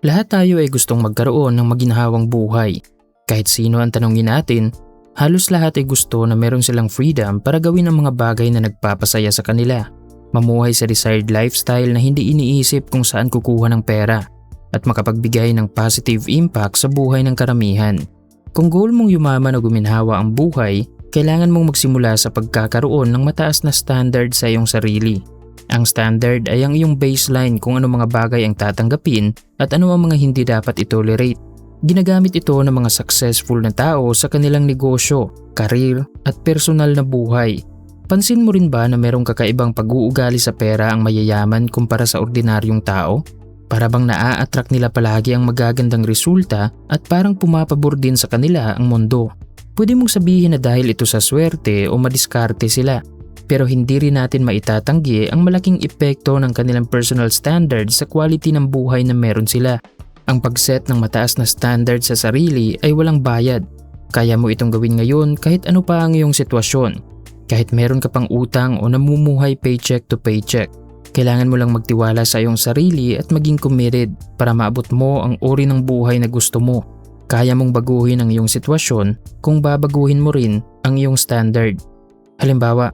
Lahat tayo ay gustong magkaroon ng maginhawang buhay. Kahit sino ang tanongin natin, halos lahat ay gusto na meron silang freedom para gawin ang mga bagay na nagpapasaya sa kanila. Mamuhay sa desired lifestyle na hindi iniisip kung saan kukuha ng pera at makapagbigay ng positive impact sa buhay ng karamihan. Kung goal mong yumaman o guminhawa ang buhay, kailangan mong magsimula sa pagkakaroon ng mataas na standard sa iyong sarili. Ang standard ay ang iyong baseline kung ano mga bagay ang tatanggapin at ano ang mga hindi dapat itolerate. Ginagamit ito ng mga successful na tao sa kanilang negosyo, karir at personal na buhay. Pansin mo rin ba na merong kakaibang pag-uugali sa pera ang mayayaman kumpara sa ordinaryong tao? Para bang naa-attract nila palagi ang magagandang resulta at parang pumapabor din sa kanila ang mundo. Pwede mong sabihin na dahil ito sa swerte o madiskarte sila. Pero hindi rin natin maitatanggi ang malaking epekto ng kanilang personal standard sa quality ng buhay na meron sila. Ang pag-set ng mataas na standard sa sarili ay walang bayad. Kaya mo itong gawin ngayon kahit ano pa ang iyong sitwasyon. Kahit meron ka pang utang o namumuhay paycheck to paycheck. Kailangan mo lang magtiwala sa iyong sarili at maging committed para maabot mo ang uri ng buhay na gusto mo. Kaya mong baguhin ang iyong sitwasyon kung babaguhin mo rin ang iyong standard. Halimbawa,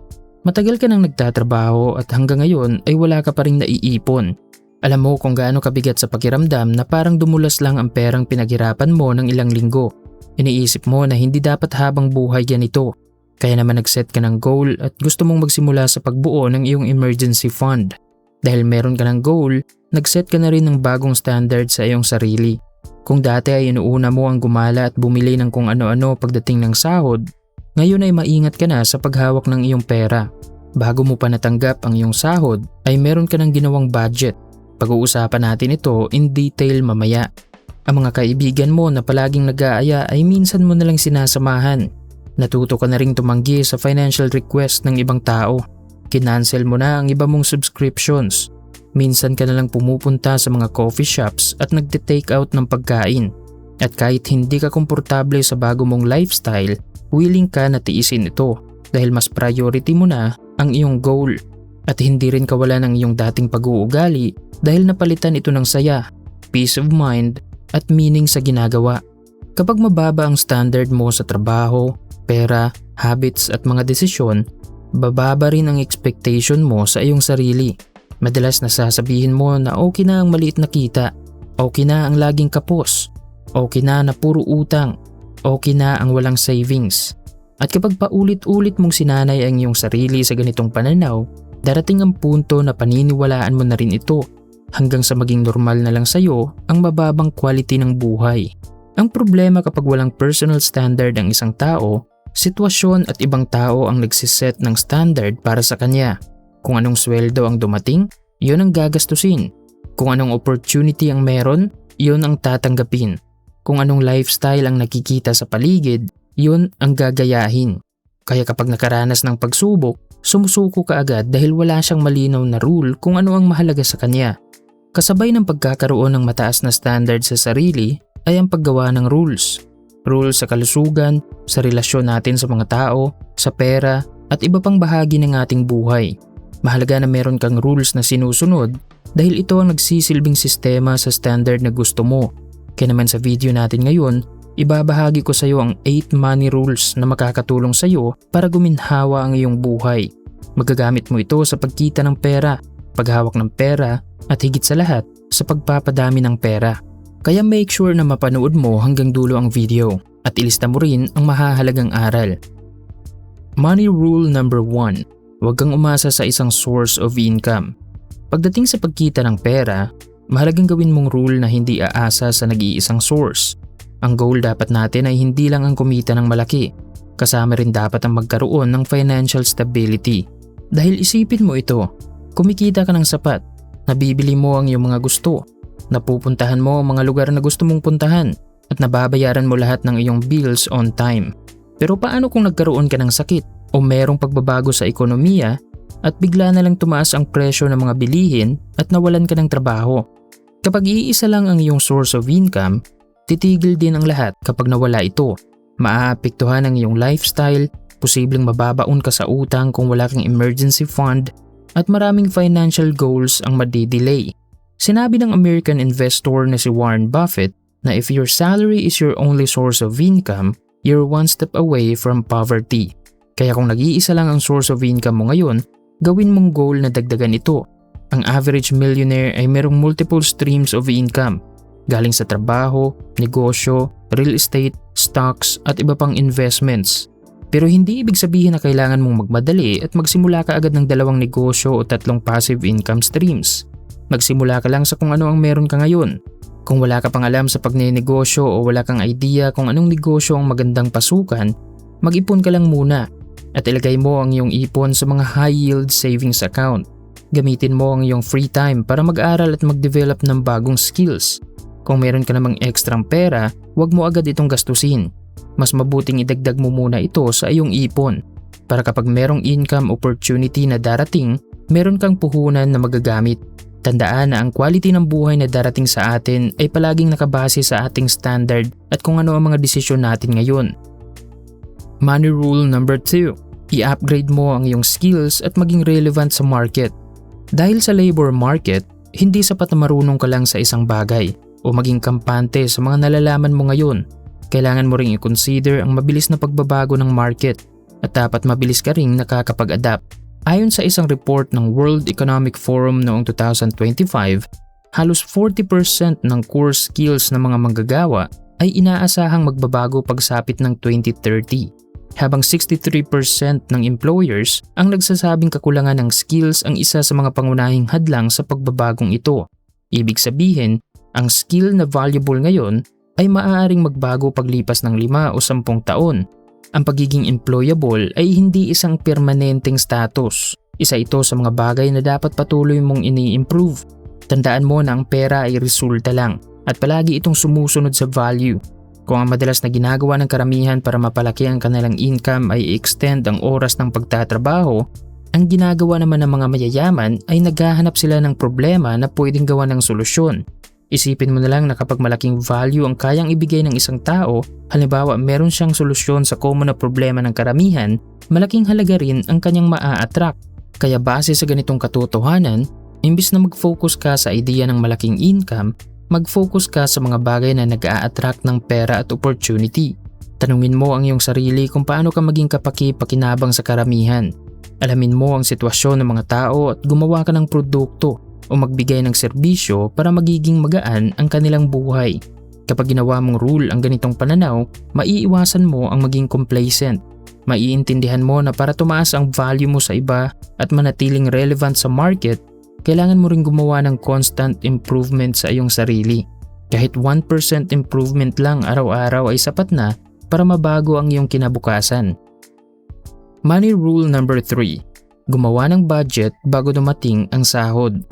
matagal ka nang nagtatrabaho at hanggang ngayon ay wala ka pa ring naiipon. Alam mo kung gaano kabigat sa pakiramdam na parang dumulas lang ang perang pinaghirapan mo ng ilang linggo. Iniisip mo na hindi dapat habang buhay ganito. Kaya naman nag-set ka ng goal at gusto mong magsimula sa pagbuo ng iyong emergency fund. Dahil meron ka ng goal, nag-set ka na rin ng bagong standard sa iyong sarili. Kung dati ay inuuna mo ang gumala at bumili ng kung ano-ano pagdating ng sahod, ngayon ay maingat ka na sa paghawak ng iyong pera. Bago mo pa natanggap ang iyong sahod, ay meron ka ng ginawang budget. Pag-uusapan natin ito in detail mamaya. Ang mga kaibigan mo na palaging nag-aaya ay minsan mo nalang sinasamahan. Natuto ka na ring tumanggi sa financial request ng ibang tao. Kinancel mo na ang iba mong subscriptions. Minsan ka na lang pumupunta sa mga coffee shops at nagte-take out ng pagkain. At kahit hindi ka komportable sa bago mong lifestyle, willing ka na tiisin ito dahil mas priority mo na ang iyong goal. At hindi rin kawala ng iyong dating pag-uugali dahil napalitan ito ng saya, peace of mind at meaning sa ginagawa. Kapag mababa ang standard mo sa trabaho, pera, habits at mga desisyon, bababa rin ang expectation mo sa iyong sarili. Madalas nasasabihin mo na okay na ang maliit na kita, okay na ang laging kapos, okay na puro utang, okay na ang walang savings. At kapag paulit-ulit mong sinanay ang iyong sarili sa ganitong pananaw, darating ang punto na paniniwalaan mo na rin ito hanggang sa maging normal na lang sa'yo ang mababang quality ng buhay. Ang problema kapag walang personal standard ang isang tao, sitwasyon at ibang tao ang nagsiset ng standard para sa kanya. Kung anong sweldo ang dumating, yun ang gagastusin. Kung anong opportunity ang meron, yun ang tatanggapin. Kung anong lifestyle ang nakikita sa paligid, yun ang gagayahin. Kaya kapag nakaranas ng pagsubok, sumusuko ka agad dahil wala siyang malinaw na rule kung ano ang mahalaga sa kanya. Kasabay ng pagkakaroon ng mataas na standard sa sarili ay ang paggawa ng rules. Rules sa kalusugan, sa relasyon natin sa mga tao, sa pera, at iba pang bahagi ng ating buhay. Mahalaga na meron kang rules na sinusunod dahil ito ang nagsisilbing sistema sa standard na gusto mo. Kaya naman sa video natin ngayon, ibabahagi ko sa iyo ang 8 money rules na makakatulong sa iyo para guminhawa ang iyong buhay. Magagamit mo ito sa pagkita ng pera, paghawak ng pera, at higit sa lahat sa pagpapadami ng pera. Kaya make sure na mapanood mo hanggang dulo ang video at ilista mo rin ang mahahalagang aral. Money rule number 1. Huwag kang umasa sa isang source of income. Pagdating sa pagkita ng pera, mahalagang gawin mong rule na hindi aasa sa nag-iisang source. Ang goal dapat natin ay hindi lang ang kumita ng malaki. Kasama rin dapat ang magkaroon ng financial stability. Dahil isipin mo ito, kumikita ka ng sapat, nabibili mo ang iyong mga gusto, napupuntahan mo ang mga lugar na gusto mong puntahan at nababayaran mo lahat ng iyong bills on time. Pero paano kung nagkaroon ka ng sakit o merong pagbabago sa ekonomiya at bigla na lang tumaas ang presyo ng mga bilihin at nawalan ka ng trabaho? Kapag iisa lang ang iyong source of income, titigil din ang lahat kapag nawala ito. Maaapektuhan ang iyong lifestyle, posibleng mababaon ka sa utang kung wala kang emergency fund at maraming financial goals ang madidelay. Sinabi ng American investor na si Warren Buffett na if your salary is your only source of income, you're one step away from poverty. Kaya kung nag-iisa lang ang source of income mo ngayon, gawin mong goal na dagdagan ito. Ang average millionaire ay merong multiple streams of income, galing sa trabaho, negosyo, real estate, stocks at iba pang investments. Pero hindi ibig sabihin na kailangan mong magmadali at magsimula ka agad ng 2 negosyo o 3 passive income streams. Magsimula ka lang sa kung ano ang meron ka ngayon. Kung wala ka pang alam sa pagnenegosyo o wala kang idea kung anong negosyo ang magandang pasukan, mag-ipon ka lang muna at ilagay mo ang iyong ipon sa mga high-yield savings account. Gamitin mo ang iyong free time para mag-aral at mag-develop ng bagong skills. Kung meron ka namang ekstrang pera, huwag mo agad itong gastusin. Mas mabuting idagdag mo muna ito sa iyong ipon para kapag merong income opportunity na darating, meron kang puhunan na magagamit. Tandaan na ang quality ng buhay na darating sa atin ay palaging nakabase sa ating standard at kung ano ang mga desisyon natin ngayon. Money rule number 2. I-upgrade mo ang iyong skills at maging relevant sa market. Dahil sa labor market, hindi sapat na marunong ka lang sa isang bagay o maging kampante sa mga nalalaman mo ngayon. Kailangan mo ring i-consider ang mabilis na pagbabago ng market at dapat mabilis ka ring nakakapag-adapt. Ayon sa isang report ng World Economic Forum noong 2025, halos 40% ng core skills ng mga manggagawa ay inaasahang magbabago pagsapit ng 2030. Habang 63% ng employers ang nagsasabing kakulangan ng skills ang isa sa mga pangunahing hadlang sa pagbabagong ito. Ibig sabihin, ang skill na valuable ngayon ay maaaring magbago paglipas ng 5 o 10 taon. Ang pagiging employable ay hindi isang permanenteng status. Isa ito sa mga bagay na dapat patuloy mong ini-improve. Tandaan mo na ang pera ay resulta lang at palagi itong sumusunod sa value. Kung ang madalas na ginagawa ng karamihan para mapalaki ang kanilang income ay i-extend ang oras ng pagtatrabaho, ang ginagawa naman ng mga mayayaman ay naghahanap sila ng problema na pwedeng gawa ng solusyon. Isipin mo na lang na kapag malaking value ang kayang ibigay ng isang tao, halimbawa meron siyang solusyon sa common na problema ng karamihan, malaking halaga rin ang kanyang maa-attract. Kaya base sa ganitong katotohanan, imbis na mag-focus ka sa idea ng malaking income, mag-focus ka sa mga bagay na nag-a-attract ng pera at opportunity. Tanungin mo ang iyong sarili kung paano ka maging kapaki-pakinabang sa karamihan. Alamin mo ang sitwasyon ng mga tao at gumawa ka ng produkto o magbigay ng serbisyo para magiging magaan ang kanilang buhay. Kapag ginawa mong rule ang ganitong pananaw, maiiwasan mo ang maging complacent. Maiintindihan mo na para tumaas ang value mo sa iba at manatiling relevant sa market, kailangan mo ring gumawa ng constant improvement sa iyong sarili. Kahit 1% improvement lang araw-araw ay sapat na para mabago ang iyong kinabukasan. Money rule number 3. Gumawa ng budget bago dumating ang sahod.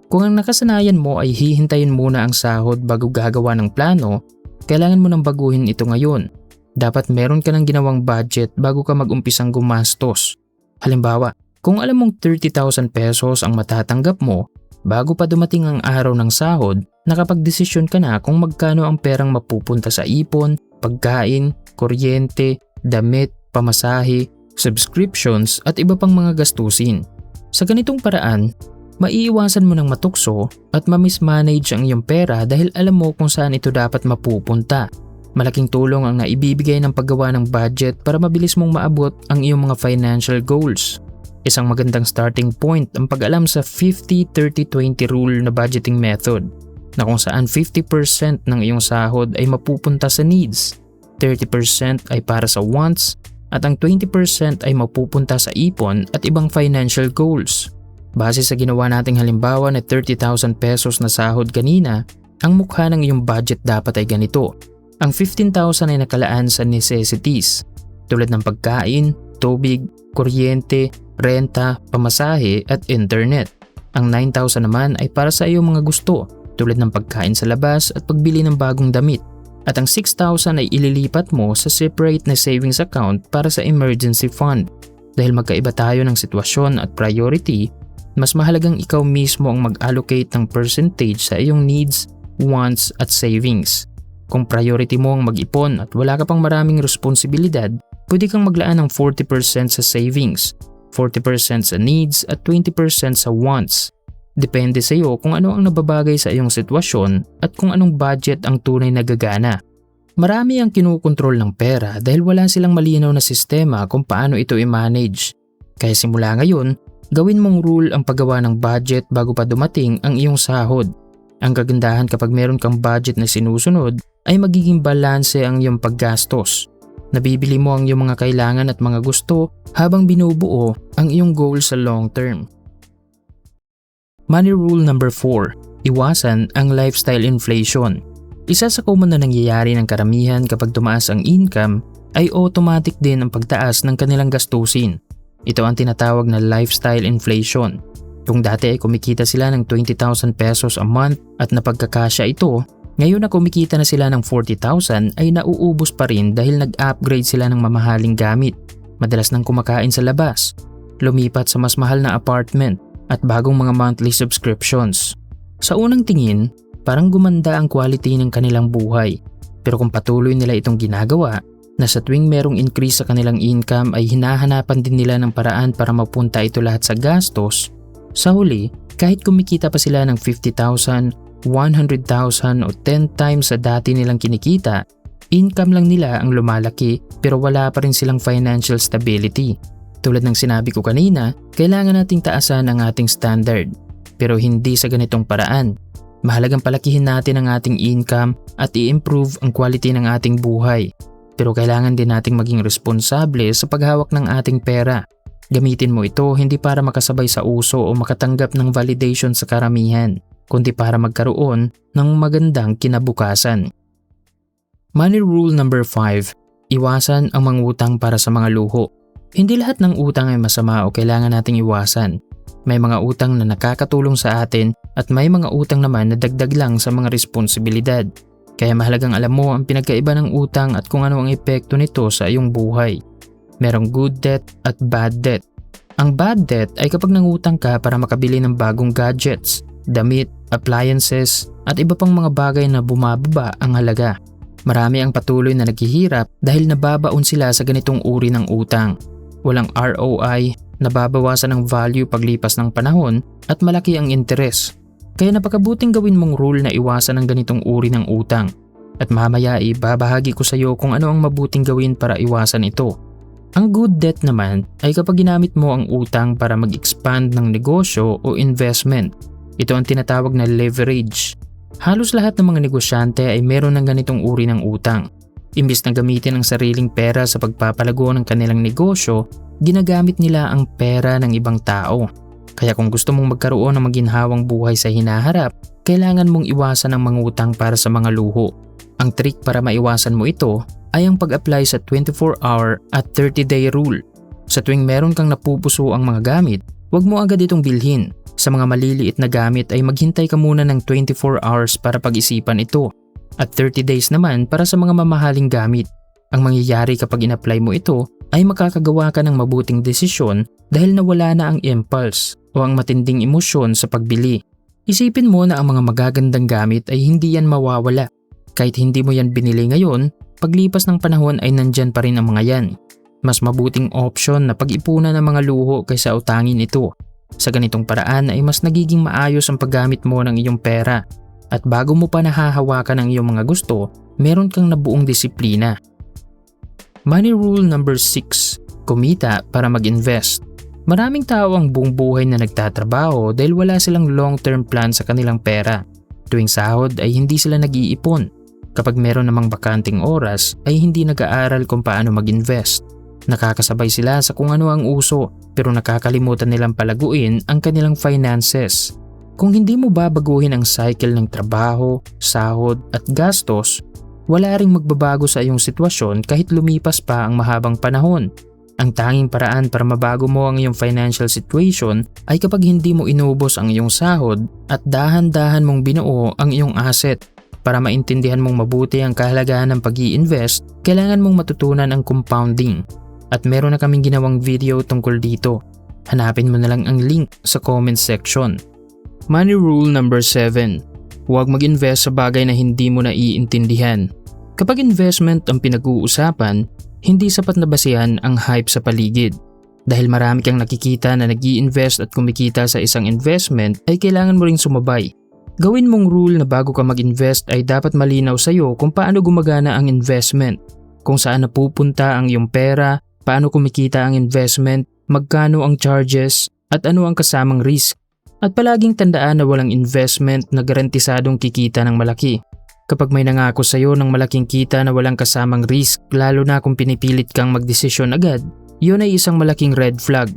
Kung ang nakasanayan mo ay hihintayin muna ang sahod bago gagawa ng plano, kailangan mo nang baguhin ito ngayon. Dapat meron ka ng ginawang budget bago ka mag-umpisang gumastos. Halimbawa, kung alam mong 30,000 pesos ang matatanggap mo, bago pa dumating ang araw ng sahod, nakapagdesisyon ka na kung magkano ang perang mapupunta sa ipon, pagkain, kuryente, damit, pamasahe, subscriptions at iba pang mga gastusin. Sa ganitong paraan, maiiwasan mo ng matukso at ma-mismanage ang iyong pera dahil alam mo kung saan ito dapat mapupunta. Malaking tulong ang naibibigay ng paggawa ng budget para mabilis mong maabot ang iyong mga financial goals. Isang magandang starting point ang pag-alam sa 50-30-20 rule na budgeting method na kung saan 50% ng iyong sahod ay mapupunta sa needs, 30% ay para sa wants, at ang 20% ay mapupunta sa ipon at ibang financial goals. Base sa ginawa nating halimbawa na 30,000 pesos na sahod kanina, ang mukha ng iyong budget dapat ay ganito. Ang 15,000 ay nakalaan sa necessities tulad ng pagkain, tubig, kuryente, renta, pamasahe at internet. Ang 9,000 naman ay para sa iyong mga gusto tulad ng pagkain sa labas at pagbili ng bagong damit. At ang 6,000 ay ililipat mo sa separate na savings account para sa emergency fund. Dahil magkaiba tayo ng sitwasyon at priority, mas mahalagang ikaw mismo ang mag-allocate ng percentage sa iyong needs, wants at savings. Kung priority mo ang mag-ipon at wala ka pang maraming responsibilidad, pwede kang maglaan ng 40% sa savings, 40% sa needs at 20% sa wants. Depende sa iyo kung ano ang nababagay sa iyong sitwasyon at kung anong budget ang tunay na gagana. Marami ang kinukontrol ng pera dahil wala silang malinaw na sistema kung paano ito i-manage. Kaya simula ngayon, gawin mong rule ang paggawa ng budget bago pa dumating ang iyong sahod. Ang kagandahan kapag meron kang budget na sinusunod ay magiging balanse ang iyong paggastos. Nabibili mo ang iyong mga kailangan at mga gusto habang binubuo ang iyong goal sa long term. Money rule number 4. Iwasan ang lifestyle inflation. Isa sa common na nangyayari ng karamihan kapag tumaas ang income ay automatic din ang pagtaas ng kanilang gastusin. Ito ang tinatawag na lifestyle inflation. Kung dati ay kumikita sila ng 20,000 pesos a month at napagkakasya ito, ngayon na kumikita na sila ng 40,000 ay nauubos pa rin dahil nag-upgrade sila ng mamahaling gamit, madalas nang kumakain sa labas, lumipat sa mas mahal na apartment at bagong mga monthly subscriptions. Sa unang tingin, parang gumanda ang quality ng kanilang buhay. Pero kung patuloy nila itong ginagawa, na sa tuwing merong increase sa kanilang income ay hinahanapan din nila ng paraan para mapunta ito lahat sa gastos, sa huli, kahit kumikita pa sila ng 50,000, 100,000 o 10 times sa dati nilang kinikita, income lang nila ang lumalaki pero wala pa rin silang financial stability. Tulad ng sinabi ko kanina, kailangan nating taasan ang ating standard. Pero hindi sa ganitong paraan. Mahalagang palakihin natin ang ating income at i-improve ang quality ng ating buhay. Pero kailangan din nating maging responsable sa paghawak ng ating pera. Gamitin mo ito hindi para makasabay sa uso o makatanggap ng validation sa karamihan, kundi para magkaroon ng magandang kinabukasan. Money rule number 5. Iwasan ang mangutang para sa mga luho. Hindi lahat ng utang ay masama o kailangan nating iwasan. May mga utang na nakakatulong sa atin at may mga utang naman na dagdag lang sa mga responsibilidad. Kaya mahalagang alam mo ang pinagkaiba ng utang at kung ano ang epekto nito sa iyong buhay. Merong good debt at bad debt. Ang bad debt ay kapag nangutang ka para makabili ng bagong gadgets, damit, appliances at iba pang mga bagay na bumababa ang halaga. Marami ang patuloy na naghihirap dahil nababaon sila sa ganitong uri ng utang. Walang ROI, nababawasan ang value paglipas ng panahon at malaki ang interes. Kaya napakabuting gawin mong rule na iwasan ang ganitong uri ng utang. At mamaya ibabahagi ko sa iyo kung ano ang mabuting gawin para iwasan ito. Ang good debt naman ay kapag ginamit mo ang utang para mag-expand ng negosyo o investment. Ito ang tinatawag na leverage. Halos lahat ng mga negosyante ay meron ng ganitong uri ng utang. Imbis na gamitin ang sariling pera sa pagpapalago ng kanilang negosyo, ginagamit nila ang pera ng ibang tao. Kaya kung gusto mong magkaroon ng maginhawang buhay sa hinaharap, kailangan mong iwasan ang mangutang para sa mga luho. Ang trick para maiwasan mo ito ay ang pag-apply sa 24-hour at 30-day rule. Sa tuwing meron kang napupuso ang mga gamit, huwag mo agad itong bilhin. Sa mga maliliit na gamit ay maghintay ka muna ng 24 hours para pag-isipan ito. At 30 days naman para sa mga mamahaling gamit. Ang mangyayari kapag in-apply mo ito ay makakagawa ka ng mabuting desisyon dahil nawala na ang impulse o ang matinding emosyon sa pagbili. Isipin mo na ang mga magagandang gamit ay hindi yan mawawala. Kahit hindi mo yan binili ngayon, paglipas ng panahon ay nandyan pa rin ang mga yan. Mas mabuting option na pag-ipunan ng mga luho kaysa utangin ito. Sa ganitong paraan ay mas nagiging maayos ang paggamit mo ng iyong pera. At bago mo pa nahahawakan ang iyong mga gusto, meron kang nabuong disiplina. Money rule number 6. Kumita para mag-invest. Maraming tao ang buong buhay na nagtatrabaho dahil wala silang long-term plan sa kanilang pera. Tuwing sahod ay hindi sila nag-iipon. Kapag meron namang bakanting oras ay hindi nag-aaral kung paano mag-invest. Nakakasabay sila sa kung ano ang uso pero nakakalimutan nilang palaguin ang kanilang finances. Kung hindi mo babaguhin ang cycle ng trabaho, sahod at gastos, wala ring magbabago sa iyong sitwasyon kahit lumipas pa ang mahabang panahon. Ang tanging paraan para mabago mo ang iyong financial situation ay kapag hindi mo inubos ang iyong sahod at dahan-dahan mong binuo ang iyong asset. Para maintindihan mong mabuti ang kahalagahan ng pag-i-invest, kailangan mong matutunan ang compounding. At meron na kaming ginawang video tungkol dito. Hanapin mo na lang ang link sa comment section. Money rule number 7. Huwag mag-invest sa bagay na hindi mo naiintindihan. Kapag investment ang pinag-uusapan, hindi sapat na basihan ang hype sa paligid. Dahil marami kang nakikita na nag-i-invest at kumikita sa isang investment ay kailangan mo ring sumabay. Gawin mong rule na bago ka mag-invest ay dapat malinaw sa'yo kung paano gumagana ang investment, kung saan napupunta ang iyong pera, paano kumikita ang investment, magkano ang charges, at ano ang kasamang risk. At palaging tandaan na walang investment na garantisadong kikita ng malaki. Kapag may nangako sa'yo ng malaking kita na walang kasamang risk, lalo na kung pinipilit kang magdesisyon agad, yun ay isang malaking red flag.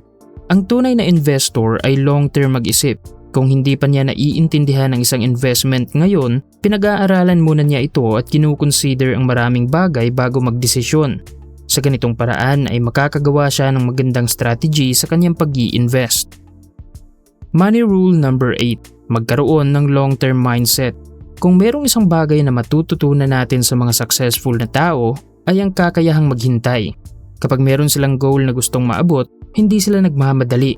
Ang tunay na investor ay long-term mag-isip. Kung hindi pa niya naiintindihan ang isang investment ngayon, pinag-aaralan muna niya ito at kinukonsider ang maraming bagay bago magdesisyon. Sa ganitong paraan ay makakagawa siya ng magandang strategy sa kanyang pag-i-invest. Money rule number 8. Magkaroon ng long-term mindset. Kung merong isang bagay na matututunan natin sa mga successful na tao, ay ang kakayahang maghintay. Kapag meron silang goal na gustong maabot, hindi sila nagmamadali.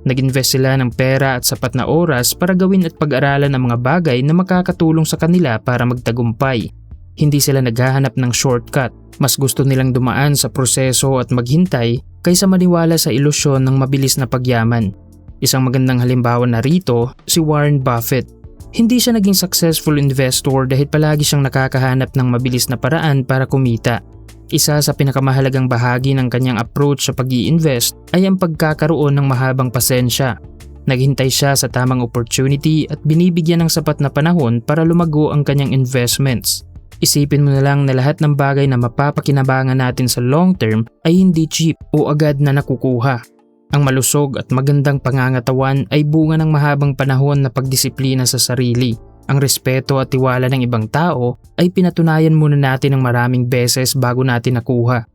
Nag-invest sila ng pera at sapat na oras para gawin at pag-aralan ang mga bagay na makakatulong sa kanila para magtagumpay. Hindi sila naghahanap ng shortcut. Mas gusto nilang dumaan sa proseso at maghintay kaysa maniwala sa ilusyon ng mabilis na pagyaman. Isang magandang halimbawa na rito, si Warren Buffett. Hindi siya naging successful investor dahil palagi siyang nakakahanap ng mabilis na paraan para kumita. Isa sa pinakamahalagang bahagi ng kanyang approach sa pag-i-invest ay ang pagkakaroon ng mahabang pasensya. Naghintay siya sa tamang opportunity at binibigyan ng sapat na panahon para lumago ang kanyang investments. Isipin mo na lang na lahat ng bagay na mapapakinabangan natin sa long term ay hindi cheap o agad na nakukuha. Ang malusog at magandang pangangatawan ay bunga ng mahabang panahon na pagdisiplina sa sarili. Ang respeto at tiwala ng ibang tao ay pinatunayan muna natin ng maraming beses bago natin nakuha.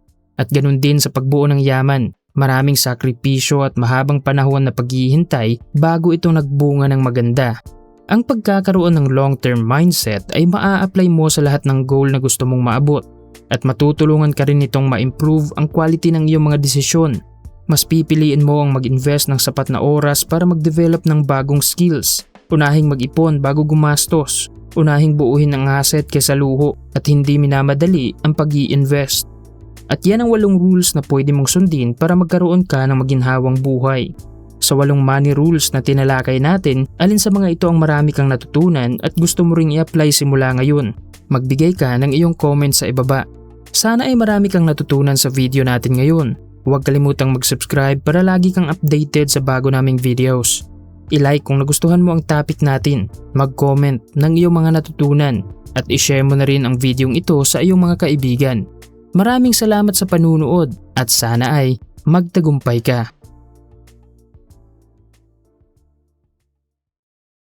At ganun din sa pagbuo ng yaman, maraming sakripisyo at mahabang panahon na paghihintay bago ito nagbunga ng maganda. Ang pagkakaroon ng long-term mindset ay maa-apply mo sa lahat ng goal na gusto mong maabot at matutulungan ka rin itong ma-improve ang quality ng iyong mga desisyon. Mas pipiliin mo ang mag-invest ng sapat na oras para mag-develop ng bagong skills. Unahing mag-ipon bago gumastos. Unahing buuhin ang asset kaysa luho at hindi minamadali ang pag-i-invest. At yan ang 8 rules na pwede mong sundin para magkaroon ka ng maginhawang buhay. Sa 8 money rules na tinalakay natin, alin sa mga ito ang marami kang natutunan at gusto mo ring i-apply simula ngayon? Magbigay ka ng iyong comment sa ibaba. Sana ay marami kang natutunan sa video natin ngayon. Huwag kalimutang mag-subscribe para lagi kang updated sa bago naming videos. I-like kung nagustuhan mo ang topic natin, mag-comment ng iyong mga natutunan at i-share mo na rin ang videong ito sa iyong mga kaibigan. Maraming salamat sa panunood at sana ay magtagumpay ka.